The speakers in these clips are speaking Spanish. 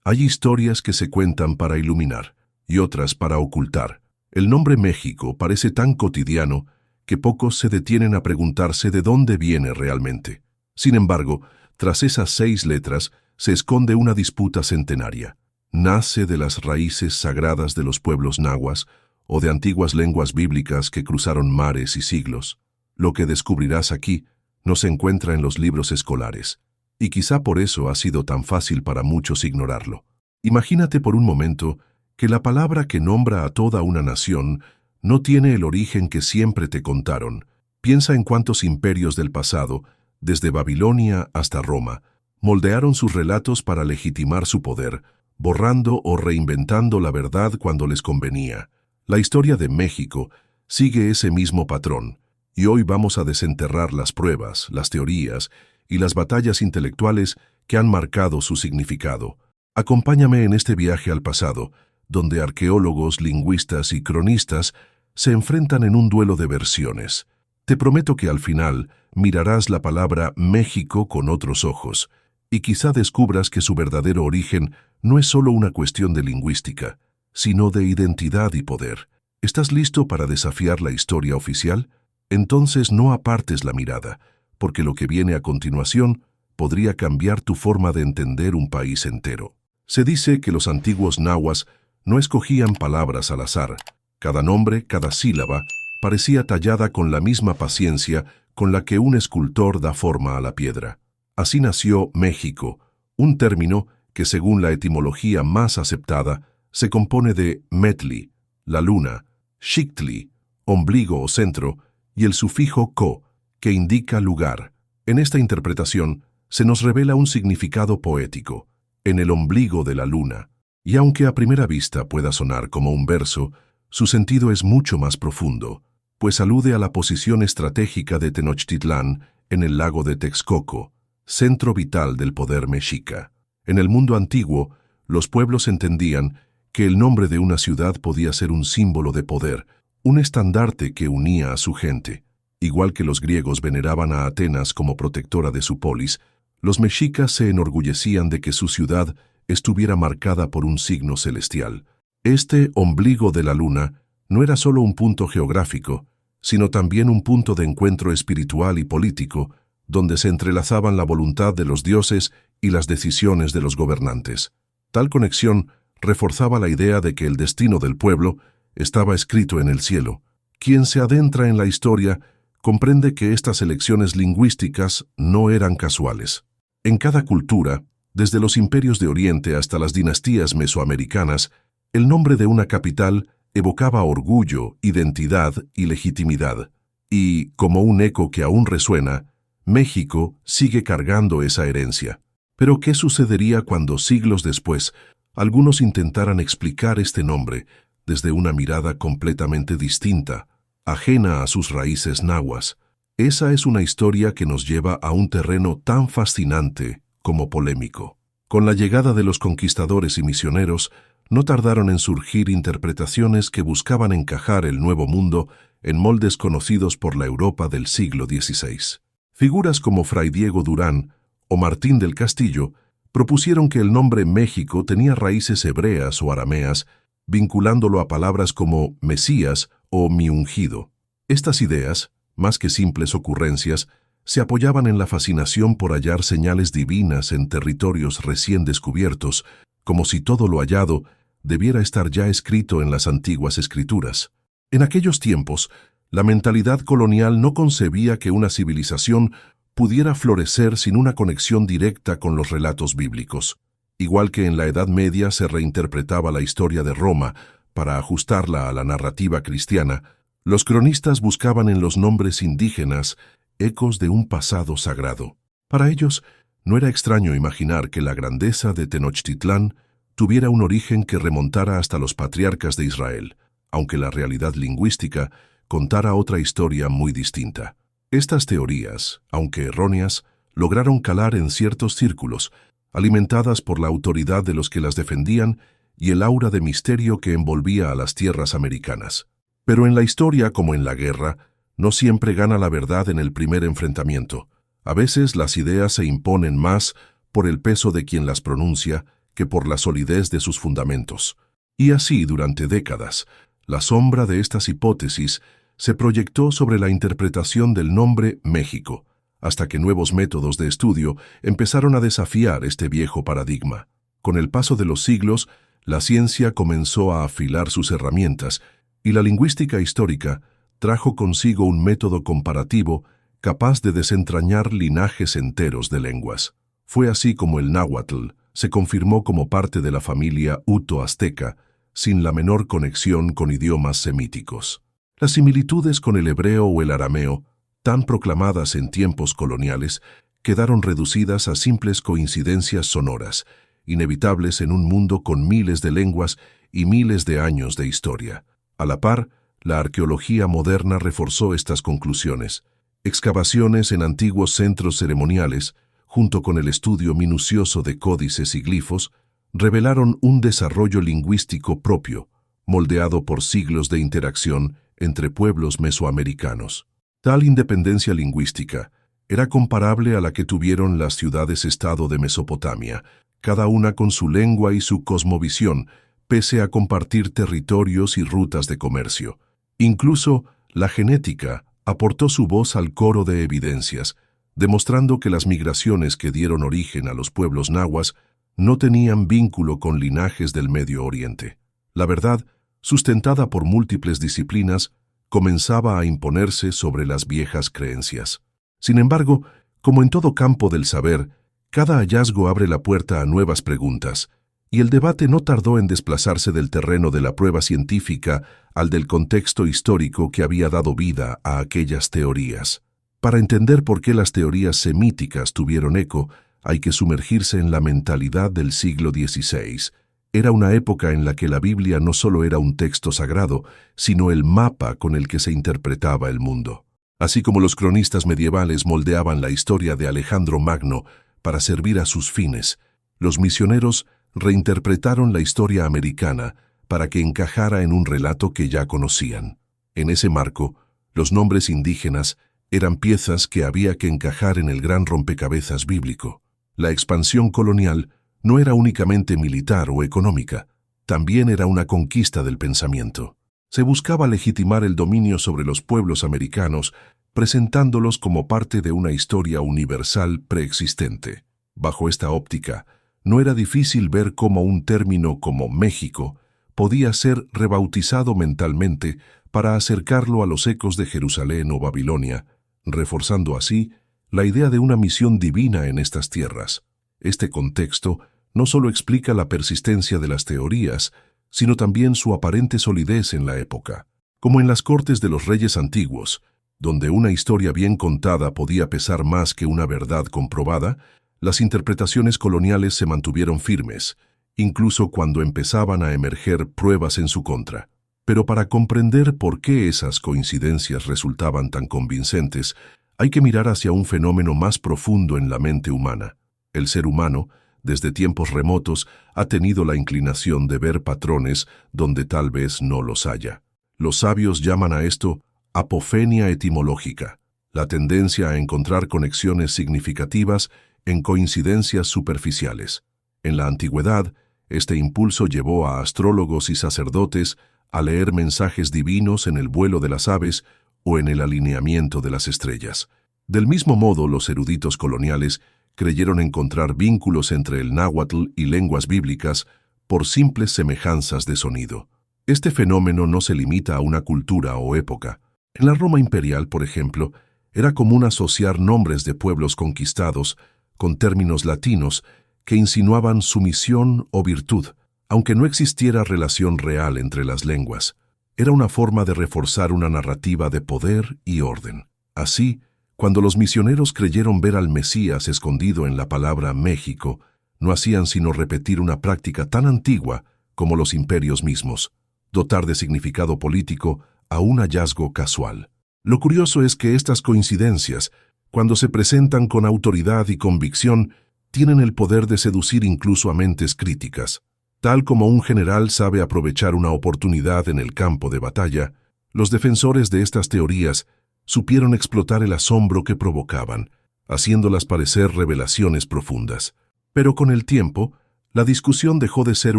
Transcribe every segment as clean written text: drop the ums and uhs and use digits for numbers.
Hay historias que se cuentan para iluminar y otras para ocultar. El nombre México parece tan cotidiano que pocos se detienen a preguntarse de dónde viene realmente. Sin embargo, tras esas 6 letras se esconde una disputa centenaria. ¿Nace de las raíces sagradas de los pueblos nahuas o de antiguas lenguas bíblicas que cruzaron mares y siglos? Lo que descubrirás aquí no se encuentra en los libros escolares, y quizá por eso ha sido tan fácil para muchos ignorarlo. Imagínate por un momento que la palabra que nombra a toda una nación no tiene el origen que siempre te contaron. Piensa en cuántos imperios del pasado, desde Babilonia hasta Roma, moldearon sus relatos para legitimar su poder, borrando o reinventando la verdad cuando les convenía. La historia de México sigue ese mismo patrón, y hoy vamos a desenterrar las pruebas, las teorías y las batallas intelectuales que han marcado su significado. Acompáñame en este viaje al pasado, donde arqueólogos, lingüistas y cronistas se enfrentan en un duelo de versiones. Te prometo que al final mirarás la palabra México con otros ojos, y quizá descubras que su verdadero origen no es solo una cuestión de lingüística, sino de identidad y poder. ¿Estás listo para desafiar la historia oficial? Entonces no apartes la mirada, porque lo que viene a continuación podría cambiar tu forma de entender un país entero. Se dice que los antiguos nahuas no escogían palabras al azar. Cada nombre, cada sílaba, parecía tallada con la misma paciencia con la que un escultor da forma a la piedra. Así nació México, un término que, según la etimología más aceptada, se compone de metli, la luna, xictli, ombligo o centro, y el sufijo co, que indica lugar. En esta interpretación se nos revela un significado poético, en el ombligo de la luna, y aunque a primera vista pueda sonar como un verso, su sentido es mucho más profundo, pues alude a la posición estratégica de Tenochtitlán en el lago de Texcoco, centro vital del poder mexica. En el mundo antiguo, los pueblos entendían que el nombre de una ciudad podía ser un símbolo de poder, un estandarte que unía a su gente. Igual que los griegos veneraban a Atenas como protectora de su polis, los mexicas se enorgullecían de que su ciudad estuviera marcada por un signo celestial. Este ombligo de la luna no era solo un punto geográfico, sino también un punto de encuentro espiritual y político, donde se entrelazaban la voluntad de los dioses y las decisiones de los gobernantes. Tal conexión reforzaba la idea de que el destino del pueblo estaba escrito en el cielo. Quien se adentra en la historia comprende que estas elecciones lingüísticas no eran casuales. En cada cultura, desde los imperios de Oriente hasta las dinastías mesoamericanas, el nombre de una capital evocaba orgullo, identidad y legitimidad. Y, como un eco que aún resuena, México sigue cargando esa herencia. Pero ¿qué sucedería cuando siglos después algunos intentaran explicar este nombre desde una mirada completamente distinta, ajena a sus raíces nahuas? Esa es una historia que nos lleva a un terreno tan fascinante como polémico. Con la llegada de los conquistadores y misioneros, no tardaron en surgir interpretaciones que buscaban encajar el Nuevo Mundo en moldes conocidos por la Europa del siglo XVI. Figuras como Fray Diego Durán o Martín del Castillo propusieron que el nombre México tenía raíces hebreas o arameas, vinculándolo a palabras como Mesías o mi ungido. Estas ideas, más que simples ocurrencias, se apoyaban en la fascinación por hallar señales divinas en territorios recién descubiertos, como si todo lo hallado debiera estar ya escrito en las antiguas escrituras. En aquellos tiempos, la mentalidad colonial no concebía que una civilización pudiera florecer sin una conexión directa con los relatos bíblicos. Igual que en la Edad Media se reinterpretaba la historia de Roma para ajustarla a la narrativa cristiana, los cronistas buscaban en los nombres indígenas ecos de un pasado sagrado. Para ellos, no era extraño imaginar que la grandeza de Tenochtitlán tuviera un origen que remontara hasta los patriarcas de Israel, aunque la realidad lingüística contara otra historia muy distinta. Estas teorías, aunque erróneas, lograron calar en ciertos círculos, alimentadas por la autoridad de los que las defendían y el aura de misterio que envolvía a las tierras americanas. Pero en la historia, como en la guerra, no siempre gana la verdad en el primer enfrentamiento. A veces las ideas se imponen más por el peso de quien las pronuncia que por la solidez de sus fundamentos. Y así, durante décadas, la sombra de estas hipótesis se proyectó sobre la interpretación del nombre México, hasta que nuevos métodos de estudio empezaron a desafiar este viejo paradigma. Con el paso de los siglos, la ciencia comenzó a afilar sus herramientas y la lingüística histórica trajo consigo un método comparativo capaz de desentrañar linajes enteros de lenguas. Fue así como el náhuatl se confirmó como parte de la familia uto-azteca, sin la menor conexión con idiomas semíticos. Las similitudes con el hebreo o el arameo, tan proclamadas en tiempos coloniales, quedaron reducidas a simples coincidencias sonoras, inevitables en un mundo con miles de lenguas y miles de años de historia. A la par, la arqueología moderna reforzó estas conclusiones. Excavaciones en antiguos centros ceremoniales, junto con el estudio minucioso de códices y glifos, revelaron un desarrollo lingüístico propio, moldeado por siglos de interacción entre pueblos mesoamericanos. Tal independencia lingüística era comparable a la que tuvieron las ciudades-estado de Mesopotamia, cada una con su lengua y su cosmovisión, pese a compartir territorios y rutas de comercio. Incluso la genética aportó su voz al coro de evidencias, demostrando que las migraciones que dieron origen a los pueblos nahuas no tenían vínculo con linajes del Medio Oriente. La verdad, sustentada por múltiples disciplinas, comenzaba a imponerse sobre las viejas creencias. Sin embargo, como en todo campo del saber, cada hallazgo abre la puerta a nuevas preguntas, y el debate no tardó en desplazarse del terreno de la prueba científica al del contexto histórico que había dado vida a aquellas teorías. Para entender por qué las teorías semíticas tuvieron eco, hay que sumergirse en la mentalidad del siglo XVI. Era una época en la que la Biblia no solo era un texto sagrado, sino el mapa con el que se interpretaba el mundo. Así como los cronistas medievales moldeaban la historia de Alejandro Magno para servir a sus fines, los misioneros reinterpretaron la historia americana para que encajara en un relato que ya conocían. En ese marco, los nombres indígenas eran piezas que había que encajar en el gran rompecabezas bíblico. La expansión colonial no era únicamente militar o económica, también era una conquista del pensamiento. Se buscaba legitimar el dominio sobre los pueblos americanos, presentándolos como parte de una historia universal preexistente. Bajo esta óptica, no era difícil ver cómo un término como México podía ser rebautizado mentalmente para acercarlo a los ecos de Jerusalén o Babilonia, reforzando así la idea de una misión divina en estas tierras. Este contexto no solo explica la persistencia de las teorías, sino también su aparente solidez en la época. Como en las cortes de los reyes antiguos, donde una historia bien contada podía pesar más que una verdad comprobada, las interpretaciones coloniales se mantuvieron firmes, incluso cuando empezaban a emerger pruebas en su contra. Pero para comprender por qué esas coincidencias resultaban tan convincentes, hay que mirar hacia un fenómeno más profundo en la mente humana. El ser humano, desde tiempos remotos, ha tenido la inclinación de ver patrones donde tal vez no los haya. Los sabios llaman a esto apofenia etimológica, la tendencia a encontrar conexiones significativas en coincidencias superficiales. En la antigüedad, este impulso llevó a astrólogos y sacerdotes a leer mensajes divinos en el vuelo de las aves o en el alineamiento de las estrellas. Del mismo modo, los eruditos coloniales creyeron encontrar vínculos entre el náhuatl y lenguas bíblicas por simples semejanzas de sonido. Este fenómeno no se limita a una cultura o época. En la Roma imperial, por ejemplo, era común asociar nombres de pueblos conquistados con términos latinos que insinuaban sumisión o virtud, aunque no existiera relación real entre las lenguas. Era una forma de reforzar una narrativa de poder y orden. Así, cuando los misioneros creyeron ver al Mesías escondido en la palabra México, no hacían sino repetir una práctica tan antigua como los imperios mismos, dotar de significado político a un hallazgo casual. Lo curioso es que estas coincidencias, cuando se presentan con autoridad y convicción, tienen el poder de seducir incluso a mentes críticas. Tal como un general sabe aprovechar una oportunidad en el campo de batalla, los defensores de estas teorías supieron explotar el asombro que provocaban, haciéndolas parecer revelaciones profundas. Pero con el tiempo, La discusión dejó de ser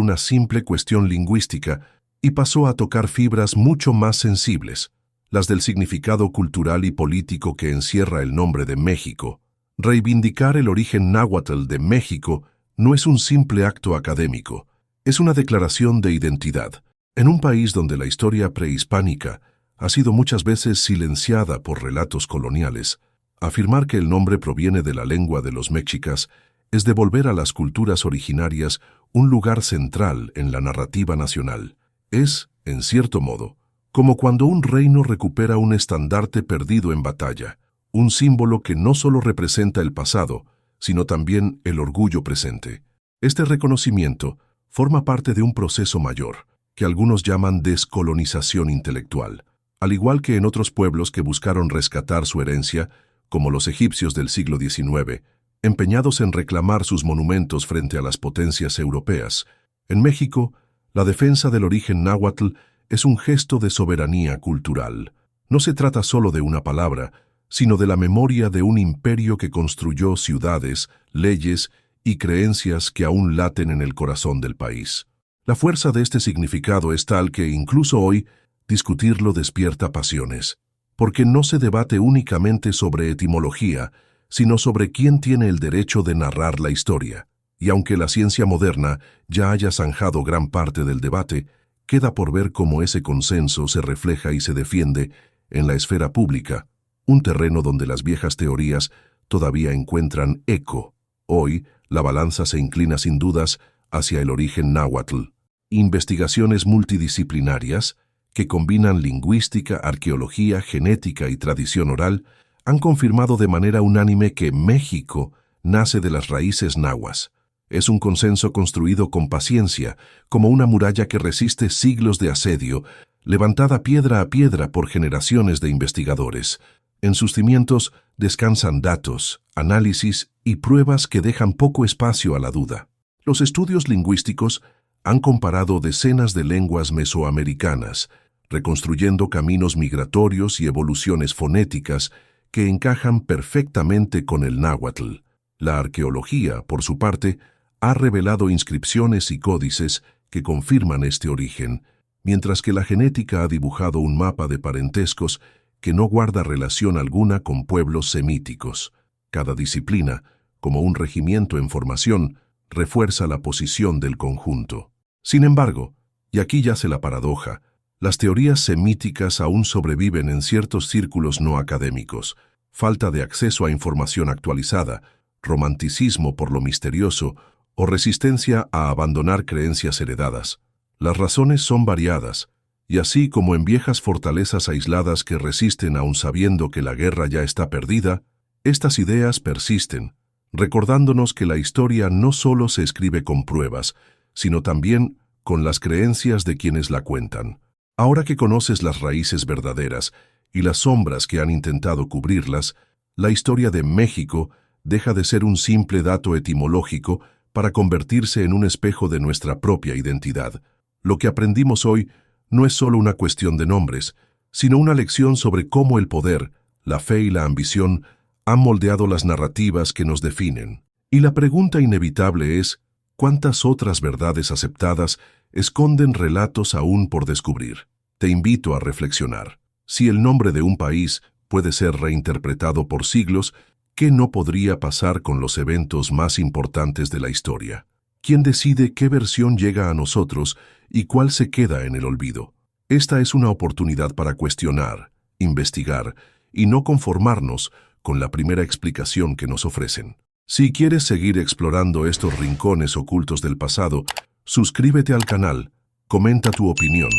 una simple cuestión lingüística y pasó a tocar fibras mucho más sensibles, las del significado cultural y político que encierra el nombre de México. Reivindicar el origen náhuatl de México no es un simple acto académico, es una declaración de identidad. En un país donde la historia prehispánica ha sido muchas veces silenciada por relatos coloniales, afirmar que el nombre proviene de la lengua de los mexicas es devolver a las culturas originarias un lugar central en la narrativa nacional. Es, en cierto modo, como cuando un reino recupera un estandarte perdido en batalla, un símbolo que no solo representa el pasado, sino también el orgullo presente. Este reconocimiento forma parte de un proceso mayor, que algunos llaman descolonización intelectual, al igual que en otros pueblos que buscaron rescatar su herencia, como los egipcios del siglo XIX, empeñados en reclamar sus monumentos frente a las potencias europeas. En México, la defensa del origen náhuatl es un gesto de soberanía cultural. No se trata solo de una palabra, sino de la memoria de un imperio que construyó ciudades, leyes y creencias que aún laten en el corazón del país. La fuerza de este significado es tal que incluso hoy discutirlo despierta pasiones, porque no se debate únicamente sobre etimología, sino sobre quién tiene el derecho de narrar la historia. Y aunque la ciencia moderna ya haya zanjado gran parte del debate, queda por ver cómo ese consenso se refleja y se defiende en la esfera pública, un terreno donde las viejas teorías todavía encuentran eco. Hoy, la balanza se inclina sin dudas hacia el origen náhuatl. Investigaciones multidisciplinarias, que combinan lingüística, arqueología, genética y tradición oral, han confirmado de manera unánime que México nace de las raíces nahuas. Es un consenso construido con paciencia, como una muralla que resiste siglos de asedio, levantada piedra a piedra por generaciones de investigadores. En sus cimientos descansan datos, análisis y pruebas que dejan poco espacio a la duda. Los estudios lingüísticos han comparado decenas de lenguas mesoamericanas, reconstruyendo caminos migratorios y evoluciones fonéticas que encajan perfectamente con el náhuatl. La arqueología, por su parte, ha revelado inscripciones y códices que confirman este origen, mientras que la genética ha dibujado un mapa de parentescos que no guarda relación alguna con pueblos semíticos. Cada disciplina, como un regimiento en formación, refuerza la posición del conjunto. Sin embargo, y aquí yace la paradoja, las teorías semíticas aún sobreviven en ciertos círculos no académicos. Falta de acceso a información actualizada, romanticismo por lo misterioso o resistencia a abandonar creencias heredadas. Las razones son variadas, y así como en viejas fortalezas aisladas que resisten aún sabiendo que la guerra ya está perdida, estas ideas persisten, recordándonos que la historia no solo se escribe con pruebas, sino también con las creencias de quienes la cuentan. Ahora que conoces las raíces verdaderas y las sombras que han intentado cubrirlas, la historia de México deja de ser un simple dato etimológico para convertirse en un espejo de nuestra propia identidad. Lo que aprendimos hoy no es solo una cuestión de nombres, sino una lección sobre cómo el poder, la fe y la ambición han moldeado las narrativas que nos definen. Y la pregunta inevitable es, ¿cuántas otras verdades aceptadas esconden relatos aún por descubrir? Te invito a reflexionar. Si el nombre de un país puede ser reinterpretado por siglos, ¿qué no podría pasar con los eventos más importantes de la historia? ¿Quién decide qué versión llega a nosotros y cuál se queda en el olvido? Esta es una oportunidad para cuestionar, investigar y no conformarnos con la primera explicación que nos ofrecen. Si quieres seguir explorando estos rincones ocultos del pasado, suscríbete al canal, comenta tu opinión,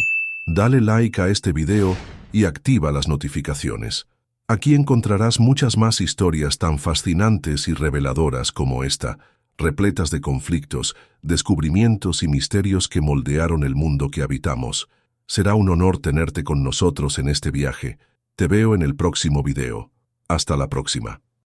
dale like a este video y activa las notificaciones. Aquí encontrarás muchas más historias tan fascinantes y reveladoras como esta, repletas de conflictos, descubrimientos y misterios que moldearon el mundo que habitamos. Será un honor tenerte con nosotros en este viaje. Te veo en el próximo video. Hasta la próxima.